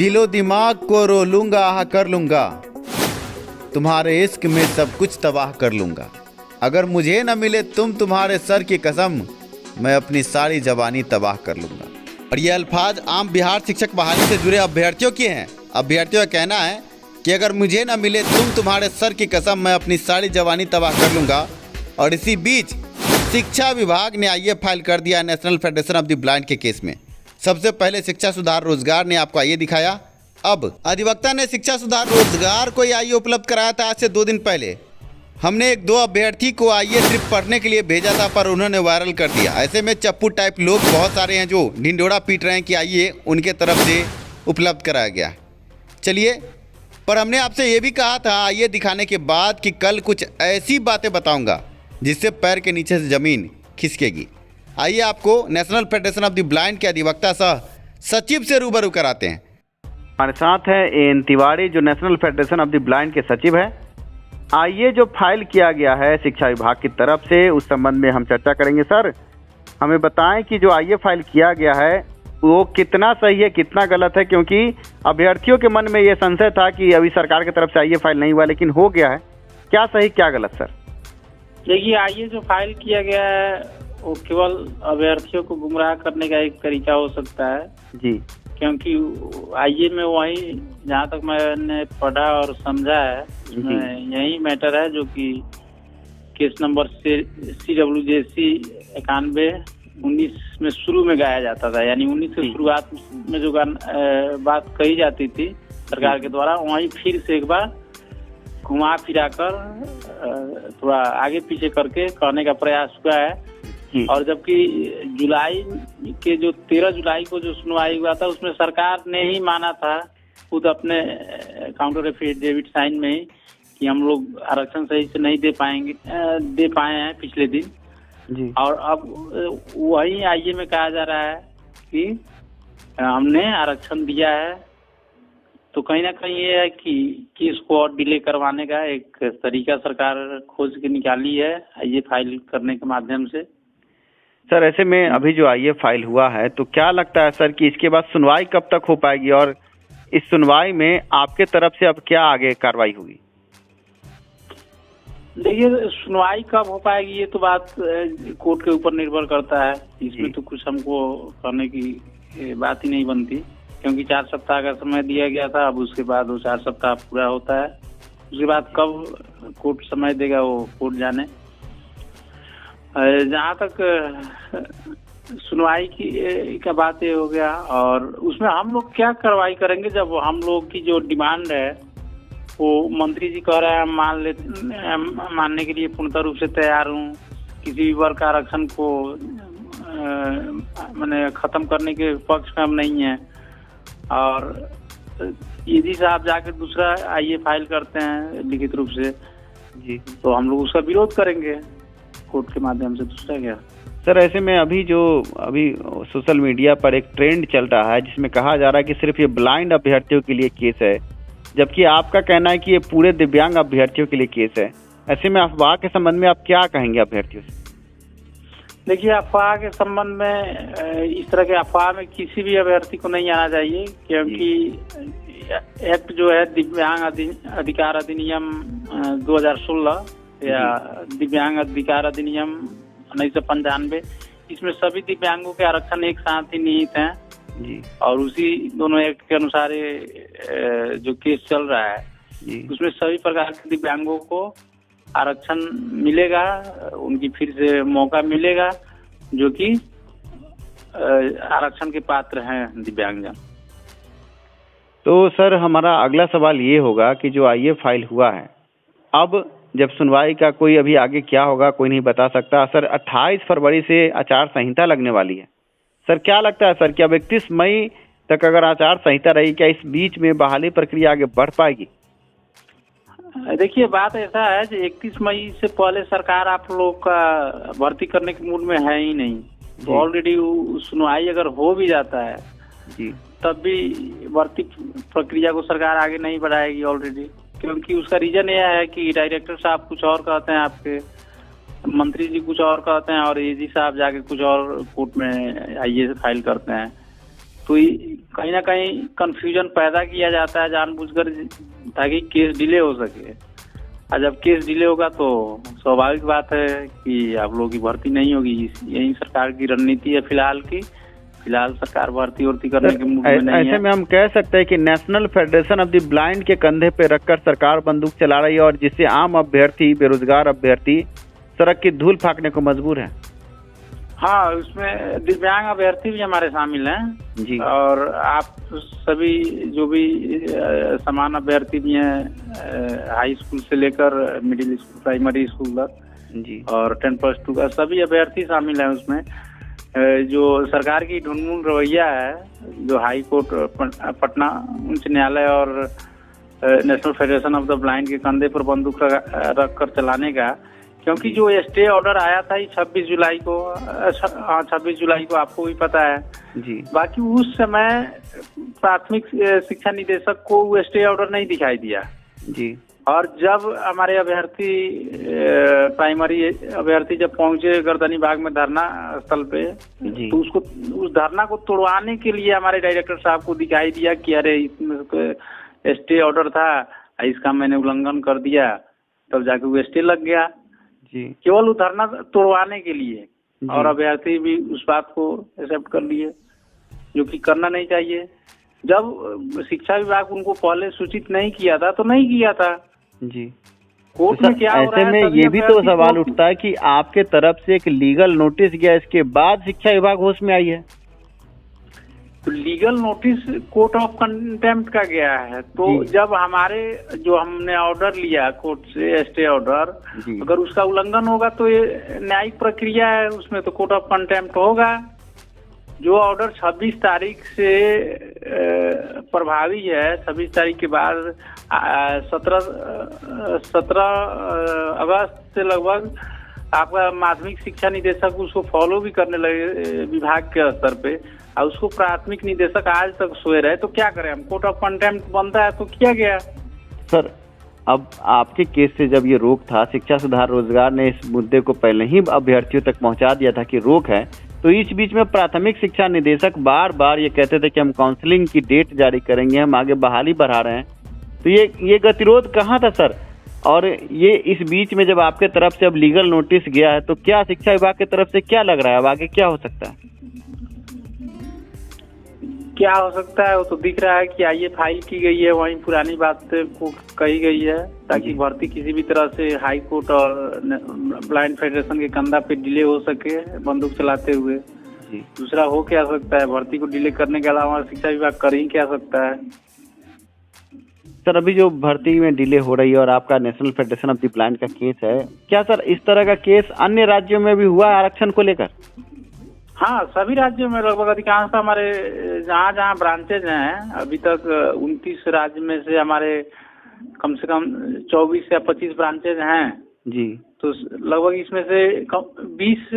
दिलो दिमाग को रो लूंगा, आह कर लूंगा, तुम्हारे इश्क में सब कुछ तबाह कर लूंगा। अगर मुझे न मिले तुम, तुम्हारे सर की कसम, मैं अपनी सारी जवानी तबाह कर लूंगा। और ये अल्फाज आम बिहार शिक्षक बहाली से जुड़े अभ्यर्थियों के हैं। अभ्यर्थियों का कहना है कि अगर मुझे न मिले तुम, तुम्हारे सर की कसम, मैं अपनी सारी जवानी तबाह कर लूंगा। और इसी बीच शिक्षा विभाग ने आईए फाइल कर दिया national federation of the blind के केस में। सबसे पहले शिक्षा सुधार रोजगार ने आपको आईए दिखाया। अब अधिवक्ता ने शिक्षा सुधार रोजगार को आईए उपलब्ध कराया था आज से 2 दिन पहले। हमने 1-2 अभ्यर्थी को आईए ट्रिप पढ़ने के लिए भेजा था, पर उन्होंने वायरल कर दिया। ऐसे में चप्पू टाइप लोग बहुत सारे हैं जो ढिंढोरा पीट रहे हैं कि आईए उनके तरफ से उपलब्ध कराया गया। चलिए, पर हमने आपसे ये भी कहा था आईए दिखाने के बाद कि कल कुछ ऐसी बातें बताऊंगा जिससे पैर के नीचे से ज़मीन खिसकेगी। आइए आपको national federation of the blind के अधिवक्ता सह सचिव से रूबरू कराते हैं। हमारे साथ है एन तिवारी, जो national federation of the blind के सचिव है। आइए जो फाइल किया गया है शिक्षा विभाग की तरफ से, उस संबंध में हम चर्चा करेंगे। सर, हमें बताएं कि जो आइए फाइल किया गया है वो कितना सही है, कितना गलत है, क्योंकि अभ्यर्थियों के मन में ये संशय था कि अभी सरकार की तरफ से आईए फाइल नहीं हुआ, लेकिन हो गया है। क्या सही क्या गलत सर? देखिए, आईए जो फाइल किया गया है वो केवल अभ्यर्थियों को गुमराह करने का एक तरीका हो सकता है जी, क्योंकि आईए में वही, जहाँ तक मैंने पढ़ा और समझा है, उसमें यही मैटर है जो कि केस नंबर CWJC 91-19 में शुरू में गाया जाता था। यानी 19 के शुरुआत में जो बात कही जाती थी सरकार के द्वारा, वहीं फिर से एक बार घुमा फिरा कर थोड़ा आगे पीछे करके कहने का प्रयास हुआ है। और जबकि जुलाई के जो 13 जुलाई को जो सुनवाई हुआ था, उसमें सरकार ने ही माना था खुद अपने काउंटर एफिडेविट साइन में ही कि हम लोग आरक्षण सही से नहीं दे पाए हैं पिछले दिन जी। और अब वही आईए में कहा जा रहा है कि हमने आरक्षण दिया है। तो कहीं ना कहीं ये है कि केस को और डिले करवाने का एक तरीका सरकार खोज के निकाली है आईए फाइल करने के माध्यम से। सर, ऐसे में अभी जो आईए फाइल हुआ है, तो क्या लगता है सर कि इसके बाद सुनवाई कब तक हो पाएगी, और इस सुनवाई में आपके तरफ से अब क्या आगे कार्रवाई होगी? देखिए, सुनवाई कब हो पाएगी ये तो बात कोर्ट के ऊपर निर्भर करता है। इसमें तो कुछ हमको करने की बात ही नहीं बनती, क्योंकि 4 सप्ताह का समय दिया गया था। अब उसके बाद वो 4 सप्ताह पूरा होता है, उसके बाद कब कोर्ट समय देगा वो कोर्ट जाने। जहाँ तक सुनवाई का बात ये हो गया, और उसमें हम लोग क्या कार्रवाई करेंगे जब हम लोग की जो डिमांड है वो मंत्री जी कह रहे हैं मानने के लिए पूर्णतः रूप से तैयार हूँ। किसी भी वर्ग का आरक्षण को मैंने खत्म करने के पक्ष में हम नहीं है। और यदि साहब जाकर दूसरा आईए फाइल करते हैं लिखित रूप से जी, तो हम लोग उसका विरोध करेंगे कोर्ट के माध्यम से। दूसरा क्या सर, ऐसे में अभी सोशल मीडिया पर एक ट्रेंड चल रहा है जिसमें कहा जा रहा है कि सिर्फ ये ब्लाइंड अभ्यर्थियों के लिए केस है, जबकि आपका कहना है कि ये पूरे दिव्यांग अभ्यर्थियों के लिए केस है। ऐसे में अफवाह के संबंध में आप क्या कहेंगे अभ्यर्थियों से? देखिए, अफवाह के संबंध में इस तरह के अफवाह में किसी भी अभ्यर्थी को नहीं आना चाहिए, क्योंकि एक्ट जो है दिव्यांग अधिकार अधिनियम 2016 या दिव्यांग अधिकार अधिनियम 1995, इसमें सभी दिव्यांगों के आरक्षण एक साथ ही निहित हैं जी। और उसी दोनों एक्ट के अनुसार जो केस चल रहा है जी, उसमें सभी प्रकार के दिव्यांगों को आरक्षण मिलेगा, उनकी फिर से मौका मिलेगा जो कि आरक्षण के पात्र हैं दिव्यांगजन। तो सर, हमारा अगला सवाल ये होगा कि जो आईए फाइल हुआ है, अब जब सुनवाई का कोई अभी आगे क्या होगा कोई नहीं बता सकता। सर, 28 फरवरी से आचार संहिता लगने वाली है। सर, क्या लगता है सर कि अब 31 मई तक अगर आचार संहिता रही, क्या इस बीच में बहाली प्रक्रिया आगे बढ़ पाएगी? देखिए, बात ऐसा है कि 31 मई से पहले सरकार आप लोग का भर्ती करने के मूड में है ही नहीं। तो ऑलरेडी सुनवाई अगर हो भी जाता है जी, तब भी भर्ती प्रक्रिया को सरकार आगे नहीं बढ़ाएगी ऑलरेडी, क्योंकि उसका रीजन यह है कि डायरेक्टर साहब कुछ और कहते हैं, आपके मंत्री जी कुछ और कहते हैं, और एजी साहब जाके कुछ और कोर्ट में आईए फाइल करते हैं। तो कहीं ना कहीं कंफ्यूजन पैदा किया जाता है जानबूझकर, ताकि केस डिले हो सके। और जब केस डिले होगा तो स्वाभाविक बात है कि आप लोगों की भर्ती नहीं होगी। यही सरकार की रणनीति है फिलहाल सरकार भर्ती वर्ती करने के मूड में नहीं है। ऐसे में हम कह सकते हैं कि national federation of the blind के कंधे पे रखकर सरकार बंदूक चला रही है, और जिससे आम अभ्यर्थी, बेरोजगार अभ्यर्थी सड़क की धूल फाकने को मजबूर है। हाँ, उसमें दिव्यांग अभ्यर्थी भी हमारे शामिल हैं जी। और आप सभी जो भी समान अभ्यर्थी भी हैं, हाई स्कूल से लेकर मिडिल स्कूल, प्राइमरी स्कूल तक जी, और 10+2 का सभी अभ्यर्थी शामिल हैं उसमें। जो सरकार की ढुनमुन रवैया है, जो हाई कोर्ट पटना उच्च न्यायालय और national federation of the blind के कंधे पर बंदूक रख कर चलाने का, क्योंकि जो स्टे ऑर्डर आया था 26 जुलाई को, 26 जुलाई को आपको भी पता है जी। बाकी उस समय प्राथमिक शिक्षा निदेशक को वो स्टे ऑर्डर नहीं दिखाई दिया जी। और जब हमारे अभ्यर्थी, प्राइमरी अभ्यर्थी जब पहुंचे गर्दनी बाग में धरना स्थल पे, तो उसको, उस धरना को तोड़वाने के लिए हमारे डायरेक्टर साहब को दिखाई दिया कि अरे इसमें स्टे ऑर्डर था, इसका मैंने उल्लंघन कर दिया, तब जाके वो स्टे लग गया जी। केवल वो धरना तोड़वाने के लिए। और अभ्यर्थी भी उस बात को एक्सेप्ट कर लिए, जो कि करना नहीं चाहिए। जब शिक्षा विभाग उनको पहले सूचित नहीं किया था तो नहीं किया था जी। कोर्ट में क्या हो रहा है। ऐसे में ये भी तो सवाल उठता है कि आपके तरफ से एक लीगल नोटिस गया, इसके बाद शिक्षा विभाग होश में आई है। तो legal notice court of contempt का गया है, तो जब हमारे जो हमने ऑर्डर लिया कोर्ट से स्टे ऑर्डर, अगर उसका उल्लंघन होगा तो ये न्यायिक प्रक्रिया है, उसमें तो कोर्ट ऑफ कंटेम्प्ट होगा। जो ऑर्डर 26 तारीख से प्रभावी है, 26 तारीख के बाद 17 अगस्त से लगभग आपका माध्यमिक शिक्षा निदेशक उसको फॉलो भी करने लगे विभाग के स्तर पे, और उसको प्राथमिक निदेशक आज तक सोए रहे, तो क्या करें हम? कोर्ट ऑफ कंटेम्प्ट बनता है तो किया गया। सर, अब आपके केस से जब ये रोक था, शिक्षा सुधार रोजगार ने इस मुद्दे को पहले ही अभ्यर्थियों तक पहुंचा दिया था कि रोक है, तो इस बीच में प्राथमिक शिक्षा निदेशक बार बार ये कहते थे कि हम काउंसलिंग की डेट जारी करेंगे, हम आगे बहाली बढ़ा रहे हैं, तो ये गतिरोध कहाँ था सर? और ये इस बीच में जब आपके तरफ से अब लीगल नोटिस गया है, तो क्या शिक्षा विभाग की तरफ से क्या लग रहा है, अब आगे क्या हो सकता है? क्या हो सकता है वो तो दिख रहा है कि आइए फाइल की गई है, वहीं पुरानी बात को कही गई है, ताकि भर्ती किसी भी तरह से हाई कोर्ट और ब्लाइंड फेडरेशन के कंधा पे डिले हो सके बंदूक चलाते हुए। दूसरा हो क्या सकता है? भर्ती को डिले करने के अलावा शिक्षा विभाग कर ही क्या सकता है? सर, अभी जो भर्ती में डिले हो रही है और आपका national federation of the blind का केस है, क्या सर इस तरह का केस अन्य राज्यों में भी हुआ है आरक्षण को लेकर? हाँ, सभी राज्यों में लगभग अधिकांश हमारे जहाँ जहाँ ब्रांचेज हैं, अभी तक 29 राज्य में से हमारे कम से कम 24 या 25 ब्रांचेज हैं जी। तो लगभग इसमें से 20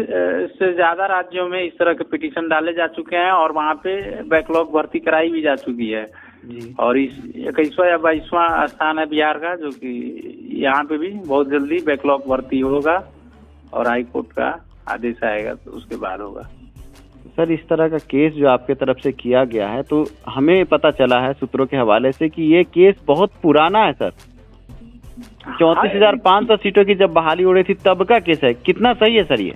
से ज्यादा राज्यों में इस तरह के पिटीशन डाले जा चुके हैं और वहाँ पे बैकलॉग भर्ती कराई भी जा चुकी है जी। और इस 21वां या 22वां स्थान है बिहार का, जो कि यहाँ पे भी बहुत जल्दी बैकलॉग भर्ती होगा और हाई कोर्ट का आदेश आएगा तो उसके बाद होगा। सर, इस तरह का केस जो आपके तरफ से किया गया है, तो हमें पता चला है सूत्रों के हवाले से कि ये केस बहुत पुराना है सर। 34,500 सीटों की जब बहाली हो रही थी तब का केस है। कितना सही है सर ये?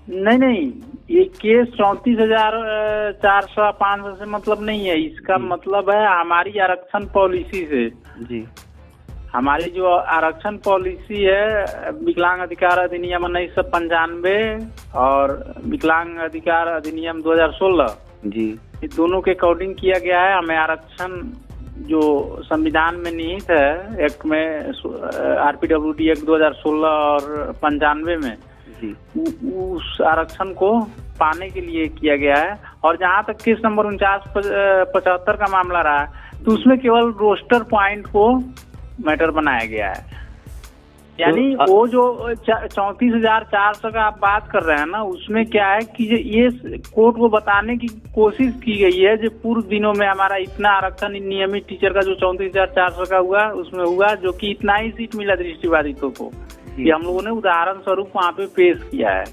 नहीं, ये केस 34,400-500 से मतलब नहीं है। इसका मतलब है हमारी आरक्षण पॉलिसी से जी। हमारी जो आरक्षण पॉलिसी है, विकलांग अधिकार अधिनियम 1995 और विकलांग अधिकार अधिनियम 2016 जी, ये दोनों के अकॉर्डिंग किया गया है। हमें आरक्षण जो संविधान में निहित है, एक्ट में RPWD एक्ट 2016 और 95 में जी, उस आरक्षण को पाने के लिए किया गया है। और जहाँ तक केस नंबर 4975 का मामला रहा है, तो उसमें केवल रोस्टर पॉइंट को मैटर बनाया गया है। यानी तो वो जो 34,400 का आप बात कर रहे हैं ना, उसमें क्या है कि ये कोर्ट को बताने की कोशिश की गई है जो पूर्व दिनों में हमारा इतना आरक्षण नियमित टीचर का जो 34,400 का हुआ, उसमें हुआ जो कि इतना ही सीट मिला दृष्टिबाधितों को, ये हम लोगों ने उदाहरण स्वरूप वहाँ पे पेश किया है।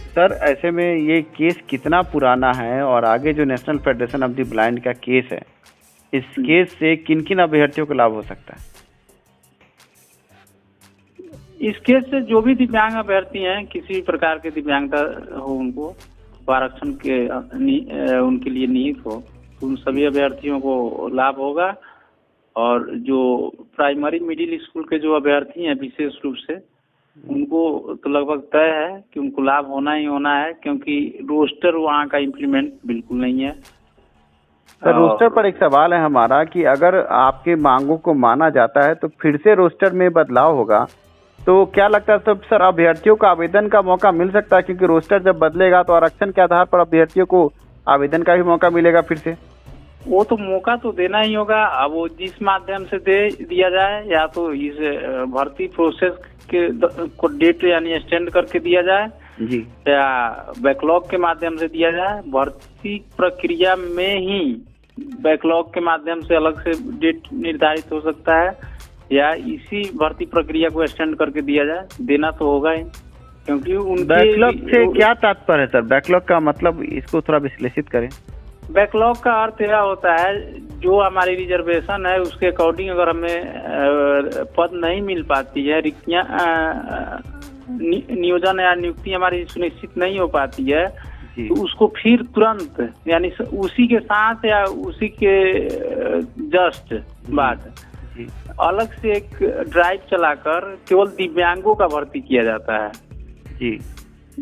सर ऐसे में ये केस कितना पुराना है और आगे जो national federation of the blind का केस है, इस केस से किन किन अभ्यर्थियों को लाभ हो सकता है? इस केस से जो भी दिव्यांग अभ्यर्थी हैं, किसी भी प्रकार के दिव्यांगता हो, उनको आरक्षण के उनके लिए निहित हो, तो उन सभी अभ्यर्थियों को लाभ होगा। और जो प्राइमरी मिडिल स्कूल के जो अभ्यर्थी हैं विशेष रूप से, उनको तो लगभग तय है कि उनको लाभ होना ही होना है, क्योंकि रोस्टर वहाँ का इम्प्लीमेंट बिल्कुल नहीं है। सर रोस्टर पर एक सवाल है हमारा कि अगर आपके मांगों को माना जाता है तो फिर से रोस्टर में बदलाव होगा, तो क्या लगता है सर अभ्यर्थियों को आवेदन का मौका मिल सकता है? क्योंकि रोस्टर जब बदलेगा तो आरक्षण के आधार पर अभ्यर्थियों को आवेदन का भी मौका मिलेगा फिर से। वो तो मौका तो देना ही होगा। अब वो जिस माध्यम से दे दिया जाए, या तो इस भर्ती प्रोसेस को डेट यानी एक्सटेंड करके दिया जाए जी, या बैकलॉग के माध्यम से दिया जाए। भर्ती प्रक्रिया में ही बैकलॉग के माध्यम से अलग से डेट निर्धारित हो सकता है, या इसी भर्ती प्रक्रिया को एक्सटेंड करके दिया जाए। देना तो होगा ही, क्योंकि उनके बैकलॉग से क्या तात्पर्य है सर? बैकलॉग का मतलब इसको थोड़ा विश्लेषित करें। बैकलॉग का अर्थ यह होता है, जो हमारी रिजर्वेशन है उसके अकॉर्डिंग अगर हमें पद नहीं मिल पाती है, रिक्तियां नियोजन या नियुक्ति हमारी सुनिश्चित नहीं हो पाती है, तो उसको फिर तुरंत यानी उसी के साथ या उसी के जस्ट बाद अलग से एक ड्राइव चलाकर केवल दिव्यांगों का भर्ती किया जाता है जी,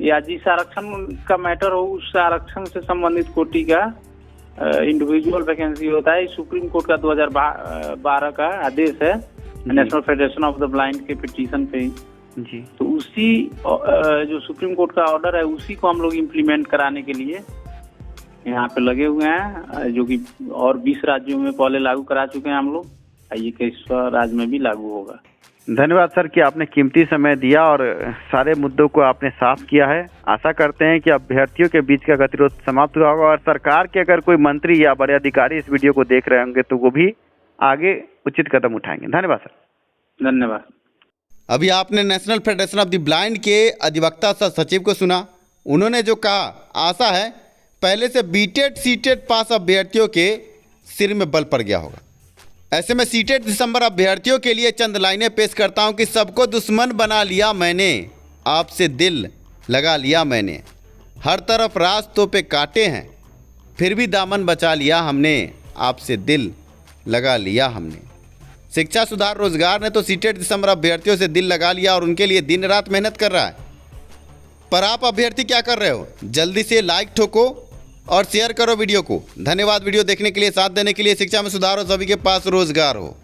या जिस आरक्षण का मैटर हो उस आरक्षण से संबंधित कोटि का इंडिविजुअल वैकेंसी होता है। सुप्रीम कोर्ट का 2012 का आदेश है national federation of the blind के पिटीशन पे जी। तो उसी जो सुप्रीम कोर्ट का ऑर्डर है उसी को हम लोग इम्प्लीमेंट कराने के लिए यहाँ पे लगे हुए हैं, जो कि और 20 राज्यों में पहले लागू करा चुके हैं हम लोग। ये 21 राज्य में भी लागू होगा। धन्यवाद सर कि आपने कीमती समय दिया और सारे मुद्दों को आपने साफ किया है। आशा करते हैं कि अभ्यर्थियों के बीच का गतिरोध समाप्त हुआ होगा और सरकार के अगर कोई मंत्री या बड़े अधिकारी इस वीडियो को देख रहे होंगे तो वो भी आगे उचित कदम उठाएंगे। धन्यवाद सर। धन्यवाद। अभी आपने national federation of the blind के अधिवक्ता सह सचिव को सुना। उन्होंने जो कहा, आशा है पहले से बीटेड सीटेड पास अभ्यर्थियों के सिर में बल पड़ गया होगा। ऐसे में सीटेड दिसंबर अभ्यर्थियों के लिए चंद लाइनें पेश करता हूं कि सबको दुश्मन बना लिया मैंने, आपसे दिल लगा लिया मैंने, हर तरफ रास्तों पे काटे हैं फिर भी दामन बचा लिया हमने, आपसे दिल लगा लिया हमने। शिक्षा सुधार रोजगार ने तो सीटेड दिसंबर अभ्यर्थियों से दिल लगा लिया और उनके लिए दिन रात मेहनत कर रहा है। पर आप अभ्यर्थी क्या कर रहे हो? जल्दी से लाइक ठोको और शेयर करो वीडियो को। धन्यवाद वीडियो देखने के लिए, साथ देने के लिए। शिक्षा में सुधार हो, सभी के पास रोजगार हो।